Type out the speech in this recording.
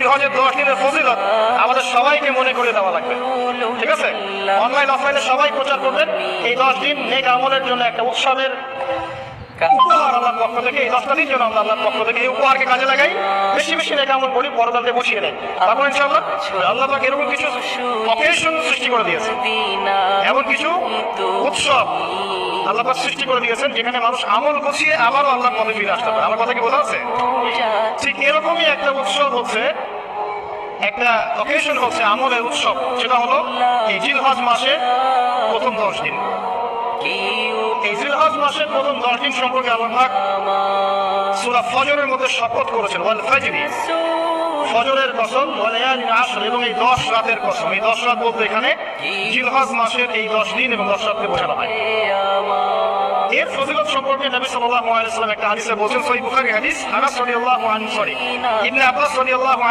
জিলহজের 10 দিনের ফজিলত আমাদের সবাইকে মনে করে দেওয়া লাগবে, ঠিক আছে? অনলাইন অফলাইনে সবাই প্রচার করবেন। এই 10 দিন নেক আমলের জন্য একটা উৎসবের উপহার আল্লাহর পক্ষ থেকে। এই 10টা দিন যেন আমরা আল্লাহর পক্ষ থেকে এই উপহারকে কাজে লাগাই, বেশি বেশি নেক আমল করি, পরদাতে বসিয়ে নেই। তারপর ইনশাআল্লাহ আল্লাহ পাক এরকম কিছু অকেশন সৃষ্টি করে দিয়েছে, এমন কিছু উৎসব আল্লাহ পাক সৃষ্টি করে দিয়েছেন যেখানে মানুষ আমল গুছিয়ে আবারও আল্লাহর পথে ফিরে আসতে পারে। আমার কথা কি বোঝা যাচ্ছে? ঠিক এরকমই একটা উৎসব হচ্ছে, একটা অকেশন হচ্ছে আমলের উৎসব, সেটা হলো এই জিলহজ মাসে প্রথম 10 দিন। এই জিলহজ মাসের প্রথম 10 দিন সম্পর্কে আল্লাহ পাক সূরা ফজরের মধ্যে শপথ করেছেন, ওয়াল ফাজরি, ফজরের কসম, ওয়া লায়ালিন আশর, এবং এই 10 রাতের কসম। এই 10 রাত বলতে এখানে জিলহজ মাসের এই 10 দিন এবং 10 রাতকে বোঝানো হয়। এর ফজিলত সম্পর্কে নবী সাল্লাল্লাহু আলাইহি ওয়াসাল্লাম একটা হাদিসে বলেছেন, সহিহ বুখারী হাদিস, আনাস রাদিয়াল্লাহু আনহু, ইবনে আব্বাস রাদিয়াল্লাহু